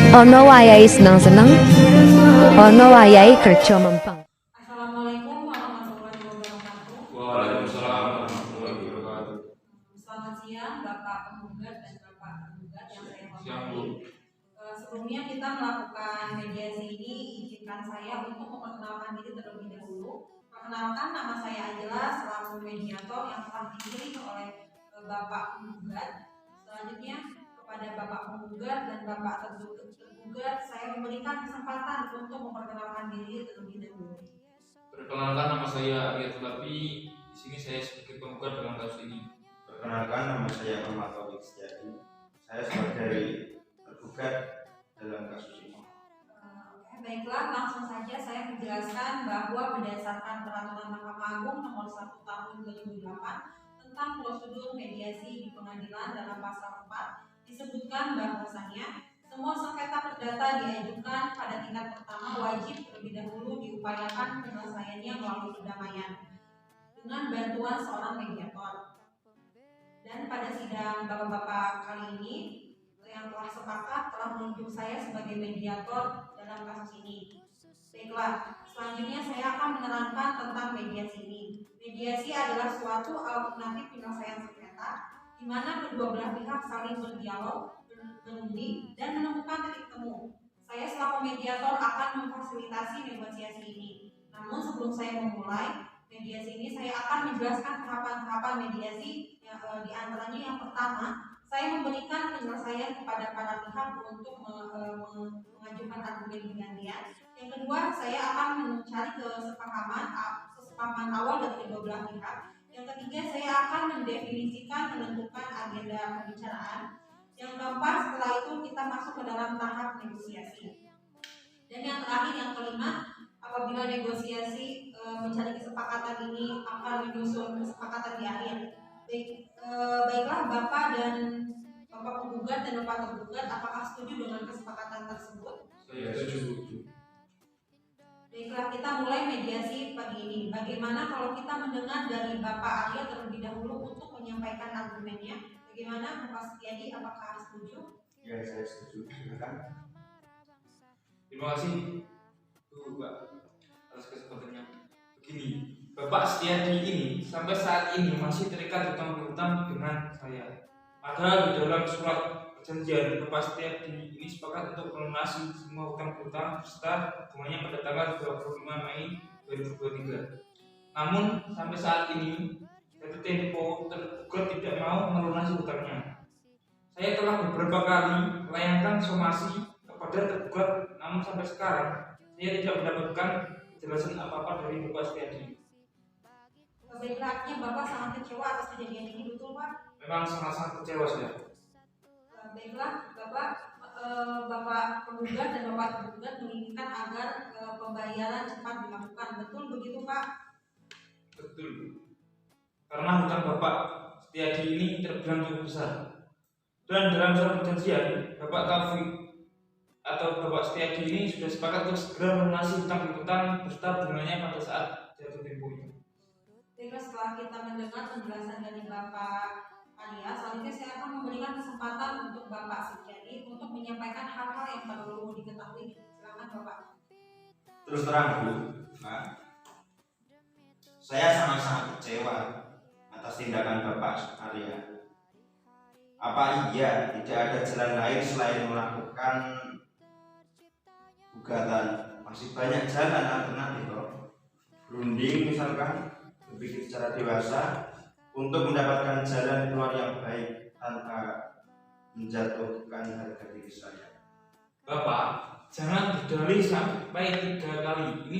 Ono wayahe seneng-seneng, ono wayahe kerja mempeng. Assalamualaikum warahmatullahi wabarakatuh. Waalaikumsalam warahmatullahi wabarakatuh. Selamat siang Bapak Penggugat dan Bapak Tergugat yang saya Siang, hormati. Bu. Sebelumnya kita melakukan mediasi ini, izinkan saya untuk memperkenalkan diri terlebih dahulu. Perkenalkan, nama saya Angela selaku mediator yang telah dipilih oleh Bapak Penggugat. Selanjutnya kepada Bapak Penggugat dan Bapak Tergugat, saya memberikan kesempatan untuk memperkenalkan diri terlebih dahulu. Perkenalkan, nama saya Arya Tulapi. Di sini saya sebagai penggugat dalam kasus ini. Perkenalkan, nama saya Muhammad Taufik Setiadi. Saya sebagai tergugat dalam kasus ini. Baiklah, langsung saja saya menjelaskan bahwa berdasarkan Peraturan Mahkamah Agung Nomor 1 Tahun 2008 tentang prosedur mediasi di pengadilan dalam pasal 4 disebutkan bahwasannya semua sengketa perdata diajukan pada tingkat pertama wajib terlebih dahulu diupayakan penyelesaiannya melalui perdamaian dengan bantuan seorang mediator. Dan pada sidang bapak-bapak kali ini yang telah sepakat telah menunjuk saya sebagai mediator dalam kasus ini. Baiklah, selanjutnya saya akan menerangkan tentang mediasi ini. Mediasi adalah suatu alternatif penyelesaian sengketa di mana kedua belah pihak saling berdialog, berunding, dan menemukan titik temu. Saya selaku mediator akan memfasilitasi negosiasi ini. Namun sebelum saya memulai mediasi ini, saya akan menjelaskan tahapan-tahapan mediasi yang di antaranya yang pertama, saya memberikan penyelesaian kepada para pihak untuk mengajukan argumen penggantian. Yang kedua, saya akan mencari kesepahaman awal dari kedua belah pihak. Yang ketiga, saya akan mendefinisikan menentukan agenda pembicaraan. Yang keempat, setelah itu kita masuk ke dalam tahap negosiasi. Dan yang terakhir, yang kelima, apabila negosiasi mencari kesepakatan ini akan menyusun kesepakatan di akhir. Baiklah Bapak dan Bapak Penggugat dan Bapak Tergugat, apakah setuju dengan kesepakatan tersebut? Saya setuju. Baiklah, kita mulai mediasi pagi ini. Bagaimana kalau kita mendengar dari Bapak Arya terlebih dahulu untuk menyampaikan argumennya? Bagaimana Bapak Setiadi, apakah setuju? Ya, saya setuju. Silakan. Terima kasih, Bu, Pak, atas kesempatannya. Begini, Bapak Setiadi ini sampai saat ini masih terikat hutang-hutang dengan saya. Padahal di dalam surat perjanjian Bapak Setiadi ini sepakat untuk melunasi semua hutang-hutang serta bunganya pada tanggal 25 Mei 2023. Namun sampai saat ini PT Tempo tergugat tidak mau melunasi hutangnya. Saya telah beberapa kali melayangkan somasi kepada tergugat, namun sampai sekarang saya tidak mendapatkan kejelasan apa-apa dari Bapak Setiadi. Baiklah, artinya Bapak sangat kecewa atas kejadian ini, betul Pak? Memang sangat-sangat kecewa saya. Baiklah, Bapak Penggugat dan Bapak Tergugat menginginkan agar pembayaran cepat dilakukan. Betul begitu Pak? Betul. Karena hutang Bapak Setiadi ini terbilang cukup besar. Dan dalam surat perjanjian, Bapak Taufik atau Bapak Setiadi ini sudah sepakat untuk segera melunasi hutang-hutang beserta bunganya pada saat jatuh tempo itu. Baiklah, setelah kita mendengar penjelasan dari Bapak Arya, selanjutnya saya akan memberikan kesempatan untuk Bapak Setiadi untuk menyampaikan hal-hal yang perlu diketahui. Silakan Bapak. Terus terang, Bu, Pak, saya sangat-sangat kecewa atas tindakan Bapak Arya. Apa iya tidak ada jalan lain selain melakukan gugatan? Masih banyak jalan alternatif, loh. Berunding misalkan, berpikir secara dewasa untuk mendapatkan jalan keluar yang baik tanpa menjatuhkan harga diri saya. Bapak, jangan berdalih sampai 3 kali. Ini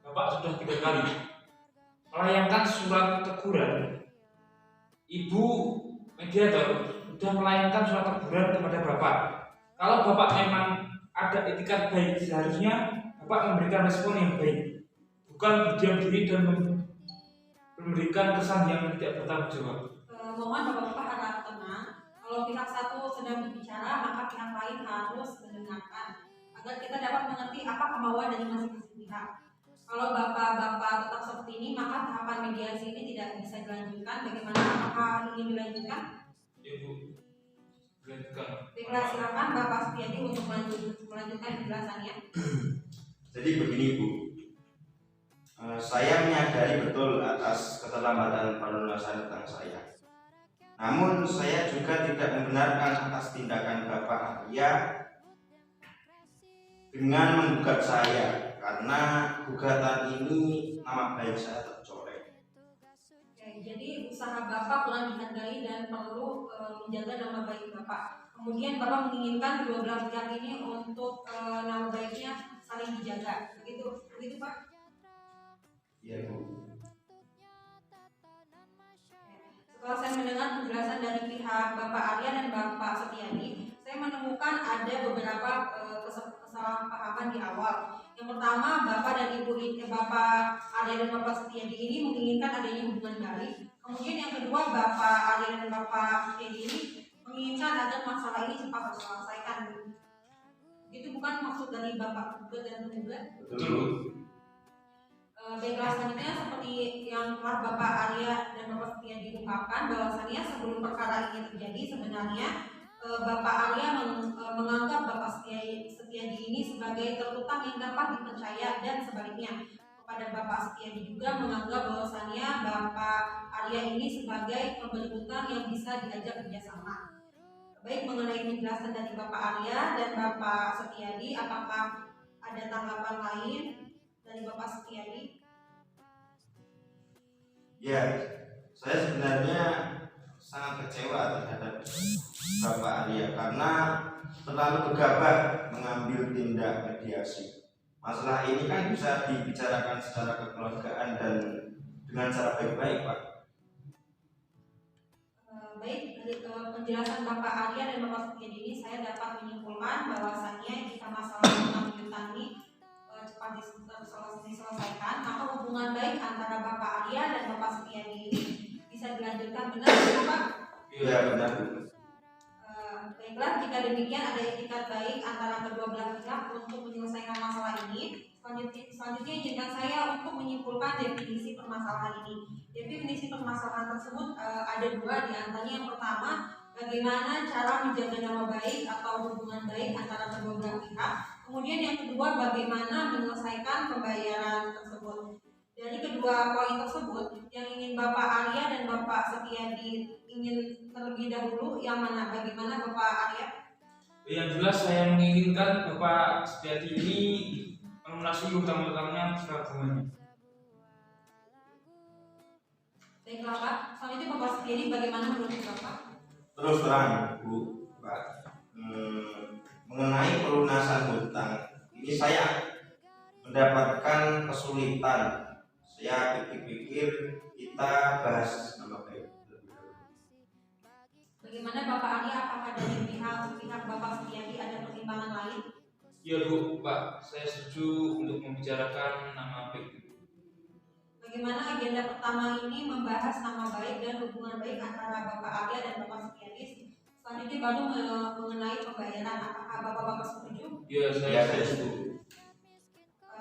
Bapak sudah 3 kali melayangkan surat teguran. Ibu mediator sudah melayangkan surat teguran kepada Bapak. Kalau Bapak memang ada etikat baik, seharusnya Bapak memberikan respon yang baik, bukan berdiam diri dan memberikan kesan yang tidak bertanggung jawab. Mohon Bapak-Bapak harap tenang. Kalau pihak satu sedang berbicara, maka pihak lain harus mendengarkan agar kita dapat mengerti apa kemauan dari masing-masing pihak. Kalau Bapak-Bapak tetap seperti ini, maka tahapan mediasi ini tidak bisa dilanjutkan. Bagaimana? Apakah ingin dilanjutkan? Ya, Bu. Dilanjutkan. Baiklah, silakan Bapak Setiadi untuk melanjutkan penjelasannya. Jadi begini Bu, saya menyadari betul atas keterlambatan pelunasan hutang saya. Namun saya juga tidak membenarkan atas tindakan Bapak Arya dengan menggugat saya, karena gugatan ini nama baik saya tercoreng. Oke, jadi usaha Bapak kurang dihargai dan perlu menjaga nama baik Bapak. Kemudian Bapak menginginkan kedua belah pihak ini untuk nama baiknya saling dijaga. Begitu Pak? Iya Bu. Setelah saya mendengar penjelasan dari pihak Bapak Arya dan Bapak Setiadi, saya menemukan ada beberapa kesalahpahaman di awal. Yang pertama, Bapak dan Ibu Bapak Arya dan Bapak Setiadi ini menginginkan adanya hubungan baik. Kemudian yang kedua, Bapak Arya dan Bapak Setiadi ini menginginkan agar masalah ini cepat terselesaikan. Itu bukan maksud dari Bapak gugat dan penggugat? Betul. Baiklah, selanjutnya seperti yang telah Bapak Arya dan Bapak Setiadi ungkapkan, bahwasannya sebelum perkara ini terjadi sebenarnya Bapak Arya menganggap Bapak Setiadi ini sebagai terutang yang dapat dipercaya, dan sebaliknya kepada Bapak Setiadi juga menganggap bahwasannya Bapak Arya ini sebagai pemberi hutang yang bisa diajak kerjasama. Baik, mengenai penjelasan dari Bapak Arya dan Bapak Setiadi, apakah ada tanggapan lain dari Bapak Setiadi? Ya, saya sebenarnya sangat kecewa terhadap Bapak Arya karena terlalu gegabah mengambil tindak mediasi. Masalah ini kan bisa dibicarakan secara kekeluargaan dan dengan cara baik-baik, Pak. Baik, dari penjelasan Bapak Arya dan Bapak Setiadi ini saya dapat menyimpulkan bahwasannya jika masalah hutang piutang ini cepat diselesaikan, maka hubungan baik antara Bapak Arya dan Bapak Setiadi ini bisa dilanjutkan. Benar tidak Pak? Iya benar. Baiklah, jika demikian ada etikat baik antara kedua belah pihak untuk menyelesaikan masalah ini. Selanjutnya izinkan saya untuk menyimpulkan definisi permasalahan ini. Definisi permasalahan tersebut ada dua, diantaranya yang pertama, bagaimana cara menjaga nama baik atau hubungan baik antara kedua belah pihak. Kemudian yang kedua, bagaimana menyelesaikan pembayaran tersebut. Dari kedua poin tersebut, yang ingin Bapak Arya dan Bapak Setiadi ingin terlebih dahulu, yang mana? Bagaimana Bapak Arya? Yang jelas saya menginginkan Bapak Setiadi ini melunasi hutang-hutangnya secara bunganya. Baiklah Pak, selanjutnya Bapak Setiadi bagaimana menurut Bapak? Terus terang Bu, Pak, mengenai pelunasan hutang ini saya mendapatkan kesulitan. Saya pikir-pikir kita bahas nama baik. Bagaimana Bapak Arya, apakah dari pihak Bapak Setiadi ada pertimbangan lain? Ya Bu, Pak, saya setuju untuk membicarakan nama baik. Bagaimana agenda pertama ini membahas nama baik dan hubungan baik antara Bapak Arya dan Bapak Setiadi. Selanjutnya baru mengenai pembayaran. Apakah Bapak-Bapak setuju? Ya, saya setuju.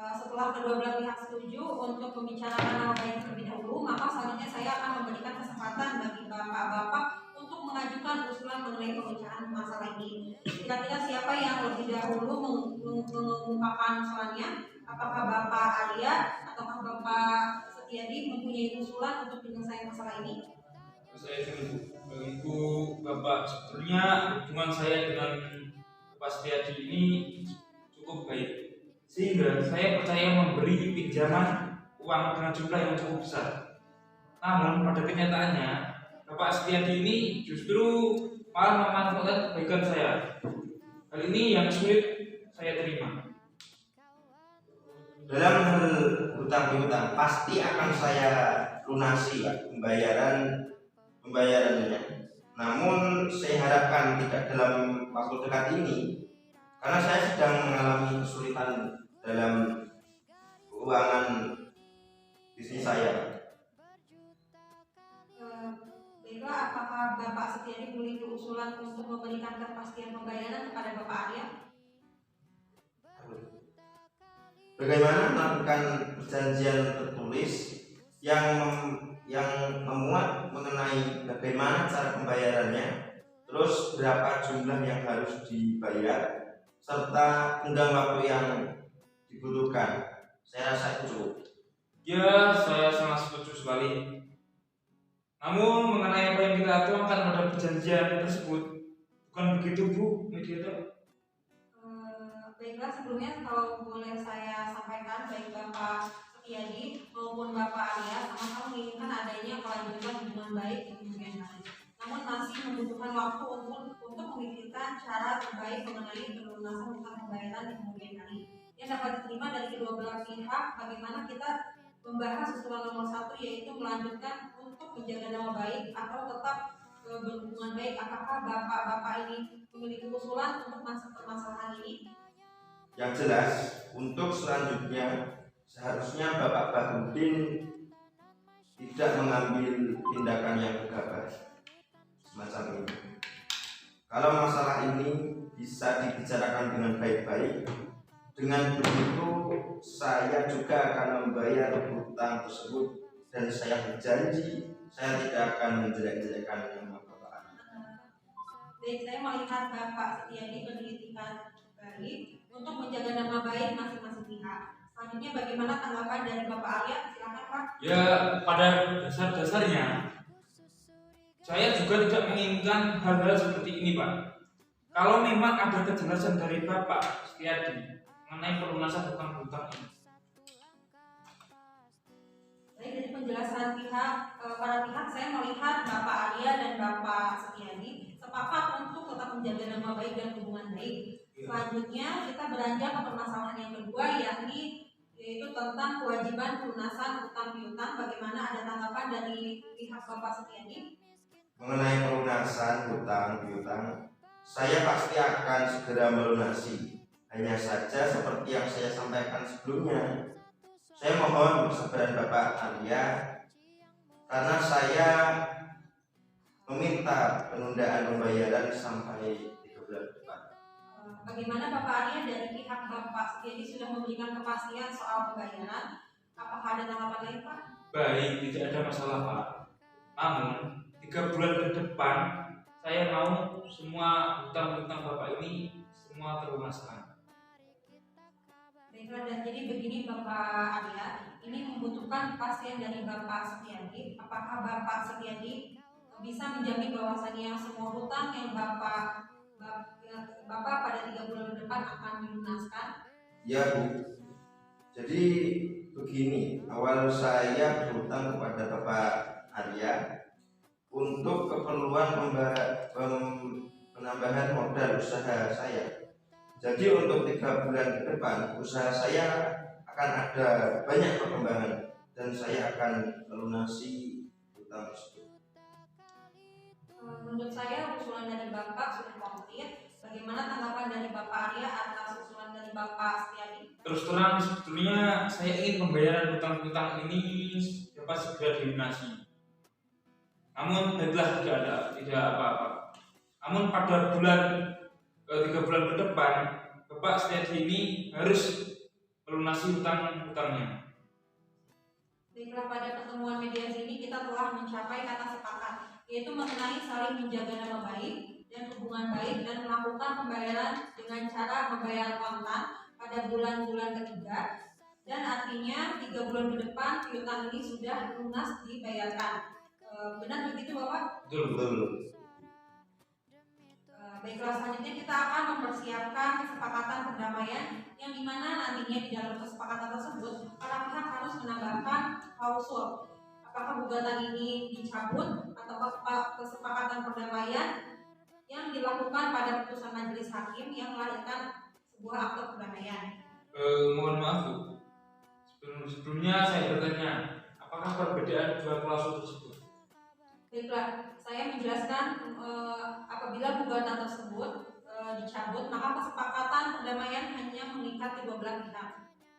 Setelah kedua belah pihak setuju untuk membicarakan nama baik terlebih dahulu, maka selanjutnya saya akan memberikan kesempatan bagi Bapak-Bapak untuk mengajukan usulan mengenai pemecahan masalah ini. Kira-kira siapa yang lebih dahulu mengungkapkan usulannya? Apakah Bapak Arya ataukah Bapak Setiadi mempunyai usulan untuk menyelesaikan masalah ini? Saya setuju. Ibu Bapak, sebetulnya hubungan saya dengan Bapak Setiadi ini cukup baik, sehingga saya percaya memberi pinjaman uang dengan jumlah yang cukup besar. Namun pada kenyataannya Bapak Setiadi ini justru malah memanfaatkan kebaikan saya. Hal ini yang sulit saya terima. Dalam hal hutang piutang pasti akan saya lunasi Pak, pembayarannya. Namun saya harapkan tidak dalam waktu dekat ini, karena saya sedang mengalami kesulitan dalam keuangan bisnis saya. Baiklah, apakah Bapak Setiadi memiliki usulan untuk memberikan kepastian pembayaran kepada Bapak Arya? Bagaimana melakukan perjanjian tertulis yang memuat mengenai bagaimana cara pembayarannya, terus berapa jumlah yang harus dibayar, serta tenggang waktu yang dibutuhkan. Saya rasa itu cukup. Ya, saya sangat setuju sekali. Namun mengenai apa yang kita tuangkan pada perjanjian tersebut, bukan begitu Bu mediator? Baiklah, sebelumnya kalau boleh saya sampaikan, baik Bapak Setiadi maupun Bapak Arya sama-sama menginginkan adanya kelanjutan hubungan baik di kemudian hari. Namun masih membutuhkan waktu untuk memikirkan cara terbaik mengenai pelunasan hutang pembayaran di kemudian hari yang dapat diterima dari kedua belah pihak. Bagaimana kita membahas usulan nomor 1, yaitu melanjutkan untuk menjaga nama baik atau tetap berhubungan baik. Apakah bapak-bapak ini memiliki usulan untuk masuk permasalahan ini? Yang jelas, untuk selanjutnya seharusnya Bapak Bahrudin tidak mengambil tindakan yang gegabah semacam ini. Kalau masalah ini bisa dibicarakan dengan baik-baik, dengan begitu saya juga akan membayar hutang tersebut, dan saya berjanji saya tidak akan menjelek-jelekkan nama Bapak. Baik, saya melihat Bapak Setiadi pendidikan baik untuk menjaga nama baik masing-masing pihak. Selanjutnya bagaimana tanggapan dari Bapak Arya? Silakan Pak. Ya, pada dasar-dasarnya saya juga tidak menginginkan hal-hal seperti ini Pak. Kalau memang ada kejelasan dari Bapak Setiadi mengenai pelunasan hutang-hutang ini. Baik, dari penjelasan para pihak, saya melihat Bapak Arya dan Bapak Setiadi sepakat untuk tetap menjaga nama baik dan hubungan baik. Selanjutnya kita beranjak ke permasalahan yang kedua, yaitu tentang kewajiban pelunasan hutang piutang. Bagaimana, ada tanggapan dari pihak Bapak Setiadi? Mengenai pelunasan hutang piutang, saya pasti akan segera melunasi. Hanya saja seperti yang saya sampaikan sebelumnya, saya mohon kesabaran Bapak Arya, karena saya meminta penundaan pembayaran sampai 3 bulan depan. Bagaimana Bapak Arya, dari pihak Bapak Setiadi sudah memberikan kepastian soal pembayaran? Apakah ada tanggapan lain Pak? Baik, tidak ada masalah Pak. Namun 3 bulan ke depan saya mau semua hutang-hutang Bapak ini semua terlunaskan. Baiklah, dan jadi begini Bapak Arya, ini membutuhkan kepastian dari Bapak Setiadi. Apakah Bapak Setiadi bisa menjamin bahwasannya semua hutang yang Bapak pada 3 bulan ke depan akan dilunaskan? Ya Bu, jadi begini, awal saya berhutang kepada Bapak Arya untuk keperluan penambahan modal usaha saya. Jadi untuk 3 bulan ke depan usaha saya akan ada banyak perkembangan, dan saya akan melunasi hutang tersebut. Menurut saya usulan dari Bapak sudah komplit. Bagaimana tanggapan dari Bapak Arya atas usulan dari Bapak Setiadi? Terus terang sebetulnya saya ingin pembayaran hutang-hutang ini dapat segera dilunasi. Namun baiklah, tidak apa-apa. Namun pada 3 bulan ke depan Bapak Setiadi ini harus melunasi hutang-hutangnya. Baiklah, pada pertemuan mediasi ini kita telah mencapai kata sepakat, yaitu mengenai saling menjaga nama baik dan hubungan baik, dan melakukan pembayaran dengan cara membayar kontan pada bulan-bulan ketiga, dan artinya 3 bulan ke depan piutang ini sudah lunas dibayarkan. Benar begitu Bapak? Betul. Baiklah, selanjutnya kita akan mempersiapkan kesepakatan perdamaian, yang dimana nantinya di dalam kesepakatan tersebut para pihak harus menambahkan klausul. Apakah gugatan ini dicabut atau kesepakatan perdamaian yang dilakukan pada putusan majelis hakim yang melahirkan sebuah akte perdamaian. Mohon maaf Bu, sebelumnya saya bertanya, apakah perbedaan dua klausul tersebut? Baiklah, saya menjelaskan apabila gugatan tersebut dicabut, maka kesepakatan perdamaian hanya mengikat kedua belah pihak.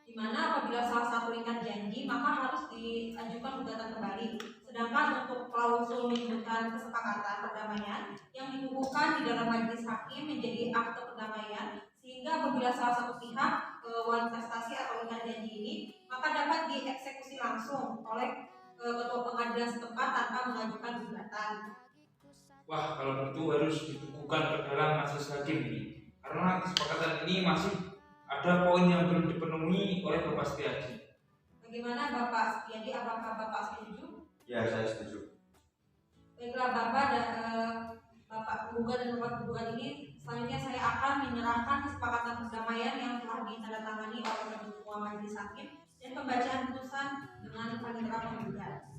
Di mana apabila salah satu ikat janji, maka harus diajukan gugatan kembali. Sedangkan untuk klausul menyebutkan kesepakatan perdamaian yang dikukuhkan di dalam majelis hakim menjadi akte perdamaian, sehingga apabila salah satu pihak kontestasi atau ikat janji ini, maka dapat dieksekusi langsung oleh ketua pengadilan setempat tanpa mengajukan gugatan. Wah, kalau begitu harus dibukukan ke dalam majelis hakim ini. Karena kesepakatan ini masih ada poin yang belum dipenuhi oleh Bapak Setiadi. Bagaimana Bapak Setiadi? Apakah Bapak setuju? Ya, saya setuju. Baiklah Bapak dan Bapak penggugat dan Bapak penggugat ini, selanjutnya saya akan menyerahkan kesepakatan perdamaian yang telah ditandatangani oleh ketua majelis hakim dan pembacaan putusan dengan panitera penggugat.